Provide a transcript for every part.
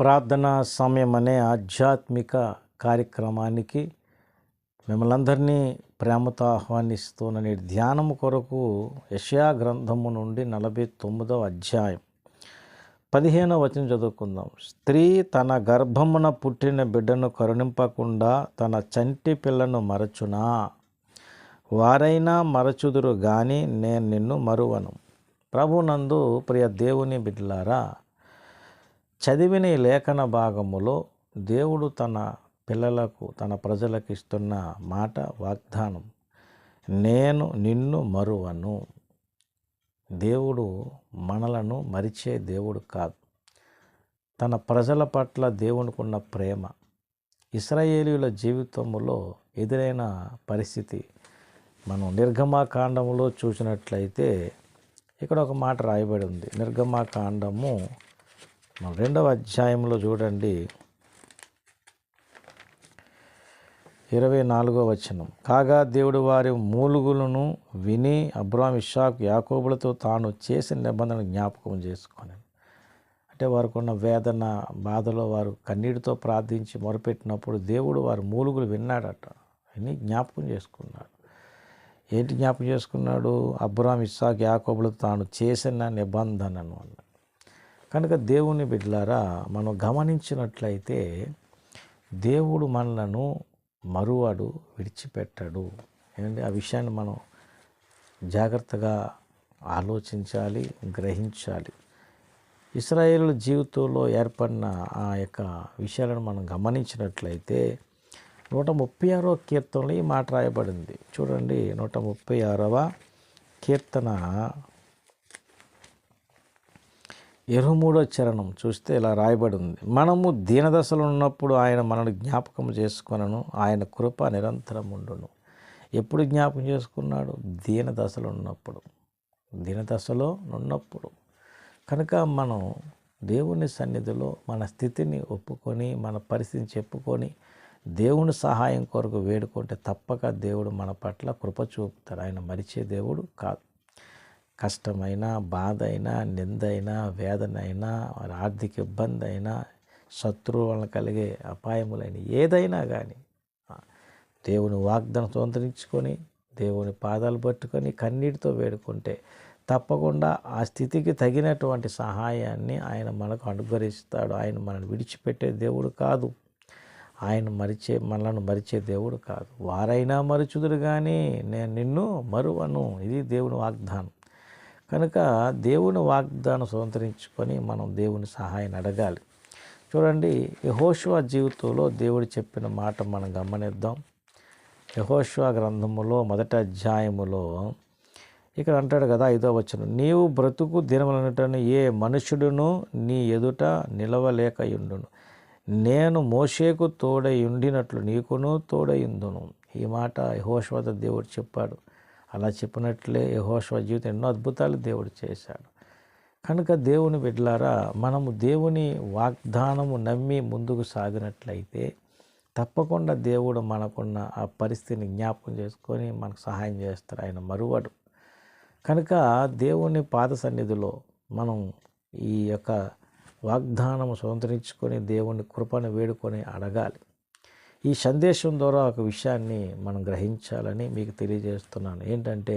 ప్రార్థనా సమయం అనే ఆధ్యాత్మిక కార్యక్రమానికి మిమ్మల్ని అందరినీ ప్రేమతో ఆహ్వానిస్తున్న నేటి ధ్యానము కొరకు యెషయా గ్రంథము నుండి 49వ అధ్యాయం 15వ వచనం చదువుకుందాం. స్త్రీ తన గర్భమున పుట్టిన బిడ్డను కరుణింపకుండా తన చంటి పిల్లను మరచునా? వారైనా మరచుదురు గాని నేను నిన్ను మరువను. ప్రభునందు ప్రియ దేవుని బిడ్డలారా, చదివిన ఈ లేఖన భాగములో దేవుడు తన పిల్లలకు, తన ప్రజలకు ఇస్తున్న మాట, వాగ్దానం, నేను నిన్ను మరువను. దేవుడు మనలను మరిచే దేవుడు కాదు. తన ప్రజల పట్ల దేవునికి ఉన్న ప్రేమ, ఇశ్రాయేలీయుల జీవితంలో ఎదురైన పరిస్థితి మనం నిర్గమాకాండములో చూసినట్లయితే ఇక్కడ ఒక మాట రాయబడి ఉంది. నిర్గమాకాండము 2వ అధ్యాయంలో చూడండి, 24వ వచనం. కాగా దేవుడు వారి మూలుగులను విని అబ్రాహాము, ఇస్సాకు, యాకోబులతో తాను చేసిన నిబంధన జ్ఞాపకం చేసుకొని, అంటే వారికి ఉన్న వేదన, బాధలో వారు కన్నీటితో ప్రార్థించి మొరపెట్టినప్పుడు దేవుడు వారి మూలుగులు విన్నాడట. విని జ్ఞాపకం చేసుకున్నాడు. ఏంటి జ్ఞాపకం చేసుకున్నాడు? అబ్రాహాము, ఇస్సాకు, యాకోబులతో తాను చేసిన నిబంధనను అన్నాడు. కనుక దేవుని బిడ్డలారా, మనం గమనించినట్లయితే దేవుడు మనలను మరువడు, విడిచిపెట్టడు. ఏంటంటే ఆ విషయాన్ని మనం జాగ్రత్తగా ఆలోచించాలి, గ్రహించాలి. ఇశ్రాయేలు జీవితంలో ఏర్పడిన ఆ యొక్క విషయాలను మనం గమనించినట్లయితే 136వ కీర్తనలో ఈ మాట రాయబడింది. చూడండి, 136వ కీర్తన 23వ చరణం చూస్తే ఇలా రాయబడి ఉంది. మనము దీనదశలో ఉన్నప్పుడు ఆయన మనల్ని జ్ఞాపకం చేసుకొనను, ఆయన కృప నిరంతరం ఉండును. ఎప్పుడు జ్ఞాపకం చేసుకున్నాడు? దీనదశలో ఉన్నప్పుడు. దీనదశలో ఉన్నప్పుడు. కనుక మనం దేవుని సన్నిధిలో మన స్థితిని ఒప్పుకొని, మన పరిస్థితిని చెప్పుకొని దేవుని సహాయం కొరకు వేడుకుంటే తప్పక దేవుడు మన పట్ల కృప చూపుతాడు. ఆయన మరిచే దేవుడు కాదు. కష్టమైనా, బాధ అయినా, నిందైనా, వేదన అయినా, ఆర్థిక ఇబ్బంది అయినా, శత్రువు వలన కలిగే అపాయములైన ఏదైనా కానీ దేవుని వాగ్దానం స్వతంత్రించుకొని దేవుని పాదాలు పట్టుకొని కన్నీటితో వేడుకుంటే తప్పకుండా ఆ స్థితికి తగినటువంటి సహాయాన్ని ఆయన మనకు అనుగ్రహిస్తాడు. ఆయన మనల్ని విడిచిపెట్టే దేవుడు కాదు. ఆయన మనలను మరిచే దేవుడు కాదు. వారైనా మరుచుదురు కానీ నేను నిన్ను మరువను. ఇది దేవుని వాగ్దానం. కనుక దేవుని వాగ్దానం స్వతంత్రించుకొని మనం దేవుని సహాయాన్ని అడగాలి. చూడండి, యెహోషువ జీవితంలో దేవుడు చెప్పిన మాట మనం గమనిద్దాం. యెహోషువ గ్రంథములో 1వ అధ్యాయములో ఇక్కడ అంటాడు కదా, 5వ వచనం. నీవు బ్రతుకు దినములన్నిటిని ఏ మనుషుడును నీ ఎదుట నిలవలేకయుండును. నేను మోషేకు తోడై ఉండినట్లు నీకును తోడైందును. ఈ మాట యెహోషువతో దేవుడు చెప్పాడు. అలా చెప్పినట్లే యెహోషువ జీవితం ఎన్నో అద్భుతాలు దేవుడు చేశాడు. కనుక దేవుని బిడ్డలారా, మనము దేవుని వాగ్దానము నమ్మి ముందుకు సాగినట్లయితే తప్పకుండా దేవుడు మనకున్న ఆ పరిస్థితిని జ్ఞాపకం చేసుకొని మనకు సహాయం చేస్తాడు. ఆయన మరువడు. కనుక దేవుని పాద సన్నిధిలో మనం ఈ యొక్క వాగ్దానము స్వతంత్రించుకొని దేవుని కృపను వేడుకొని అడగాలి. ఈ సందేశం ద్వారా ఒక విషయాన్ని మనం గ్రహించాలని మీకు తెలియజేస్తున్నాను. ఏంటంటే,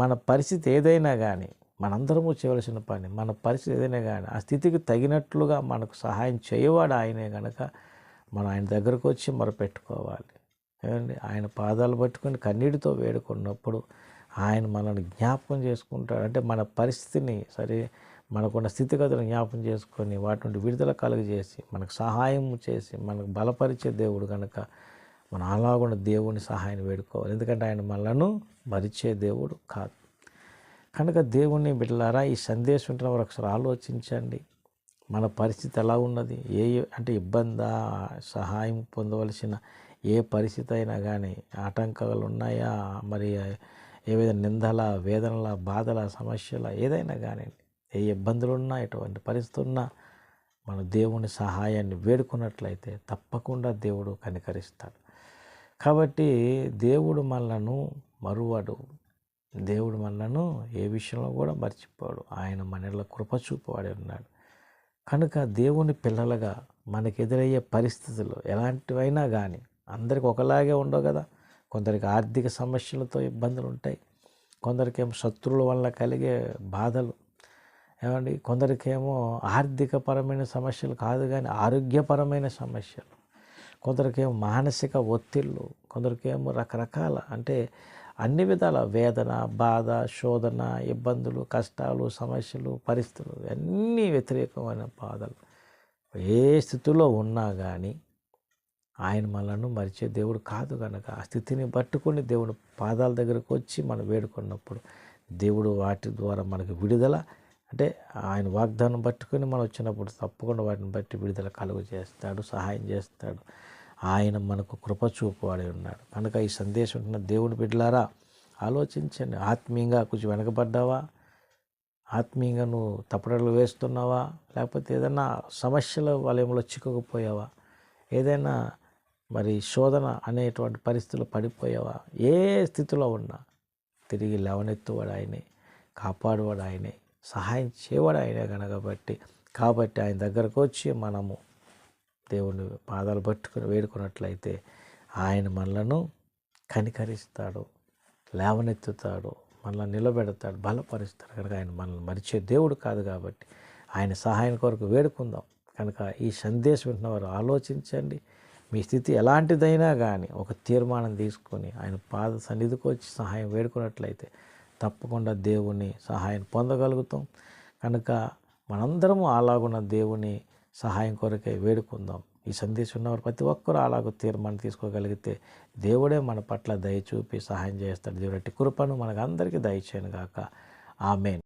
మన పరిస్థితి ఏదైనా కానీ, మనందరము చేయవలసిన పని, మన పరిస్థితి ఏదైనా కానీ ఆ స్థితికి తగినట్లుగా మనకు సహాయం చేయవాడు ఆయనే. కనుక మనం ఆయన దగ్గరకు వచ్చి మొరపెట్టుకోవాలి. ఏమండి, ఆయన పాదాలు పట్టుకొని కన్నీటితో వేడుకున్నప్పుడు ఆయన మనల్ని జ్ఞాపకం చేసుకుంటాడు. అంటే మన పరిస్థితిని మనకున్న స్థితిగతులను జ్ఞాపకం చేసుకొని వాటి నుండి విడుదల కలుగజేసి మనకు సహాయం చేసి మనకు బలపరిచే దేవుడు. కనుక మనం అలాగున్న దేవుని సహాయాన్ని వేడుకోవాలి. ఎందుకంటే ఆయన మనలను మరిచే దేవుడు కాదు. కనుక దేవుని బిడ్డలారా, ఈ సందేశం ఉంటున్న వారు ఒకసారి ఆలోచించండి. మన పరిస్థితి ఎలా ఉన్నది, అంటే ఇబ్బందా, సహాయం పొందవలసిన ఏ పరిస్థితి అయినా కానీ ఆటంకాలు ఉన్నాయా, మరి ఏవైనా నిందల, వేదనల, బాధల, సమస్యల ఏదైనా కానీ, ఏ ఇబ్బందులున్నా, ఎటువంటి పరిస్థితి ఉన్నా మన దేవుని సహాయాన్ని వేడుకున్నట్లయితే తప్పకుండా దేవుడు కనికరిస్తాడు. కాబట్టి దేవుడు మనలను మరువడు. దేవుడు మనలను ఏ విషయంలో కూడా మర్చిపోడు. ఆయన మనలో కృప చూపువాడే ఉన్నాడు. కనుక దేవుని పిల్లలుగా మనకు ఎదురయ్యే పరిస్థితులు ఎలాంటివైనా కానీ అందరికి ఒకలాగే ఉండవు కదా. కొందరికి ఆర్థిక సమస్యలతో ఇబ్బందులు ఉంటాయి, కొందరికేమో శత్రువుల వల్ల కలిగే బాధలు, ఏమండి, కొందరికేమో ఆర్థికపరమైన సమస్యలు కాదు కానీ ఆరోగ్యపరమైన సమస్యలు, కొందరికేమో మానసిక ఒత్తిళ్ళు, కొందరికేమో రకరకాల అంటే అన్ని విధాల వేదన, బాధ, శోధన, ఇబ్బందులు, కష్టాలు, సమస్యలు, పరిస్థితులు అన్నీ వ్యతిరేకమైన బాధలు. ఏ స్థితిలో ఉన్నా కానీ ఆయన మనల్ని మరిచే దేవుడు కాదు కనుక ఆ స్థితిని పట్టుకొని దేవుడు పాదాల దగ్గరకు వచ్చి మనం వేడుకున్నప్పుడు దేవుడు వాటి ద్వారా మనకు విడుదల, అంటే ఆయన వాగ్దానం పట్టుకొని మనం వచ్చినప్పుడు తప్పకుండా వాటిని బట్టి విడుదల కలుగు చేస్తాడు, సహాయం చేస్తాడు. ఆయన మనకు కృప చూపువాడే ఉన్నాడు. కనుక ఈ సందేశం ఉంటున్న దేవుని బిడ్డలారా ఆలోచించండి. ఆత్మీయంగా కొంచెం వెనకబడ్డావా? ఆత్మీయంగా నువ్వు తప్పుడలు వేస్తున్నావా? లేకపోతే ఏదైనా సమస్యల వలయంలో చిక్కుకుపోయావా? ఏదైనా మరి శోధన అనేటువంటి పరిస్థితులు పడిపోయావా? ఏ స్థితిలో ఉన్నా తిరిగి లేవనెత్తువాడు ఆయనే, కాపాడువాడు ఆయనే, సహాయం చేయవాడు ఆయనే కాబట్టి ఆయన దగ్గరకు వచ్చి మనము దేవుని పాదాలు పట్టుకుని వేడుకున్నట్లయితే ఆయన మనలను కనికరిస్తాడు, లేవనెత్తుతాడు, మనల్ని నిలబెడతాడు, బలపరుస్తాడు. కనుక ఆయన మనల్ని మరిచే దేవుడు కాదు కాబట్టి ఆయన సహాయం కొరకు వేడుకుందాం. కనుక ఈ సందేశం వింటున్నవారు ఆలోచించండి. మీ స్థితి ఎలాంటిదైనా కానీ ఒక తీర్మానం తీసుకొని ఆయన పాద సన్నిధికి వచ్చి సహాయం వేడుకున్నట్లయితే తప్పకుండా దేవుని సహాయం పొందగలుగుతాం. కనుక మనందరము అలాగున్న దేవుని సహాయం కొరకే వేడుకుందాం. ఈ సందేశం ఉన్నవారు ప్రతి ఒక్కరూ అలాగ తీర్మానం తీసుకోగలిగితే దేవుడే మన పట్ల దయ చూపి సహాయం చేస్తాడు. దేవుడి కృపను మనకు అందరికీ దయచేయను గాక. ఆమేన్.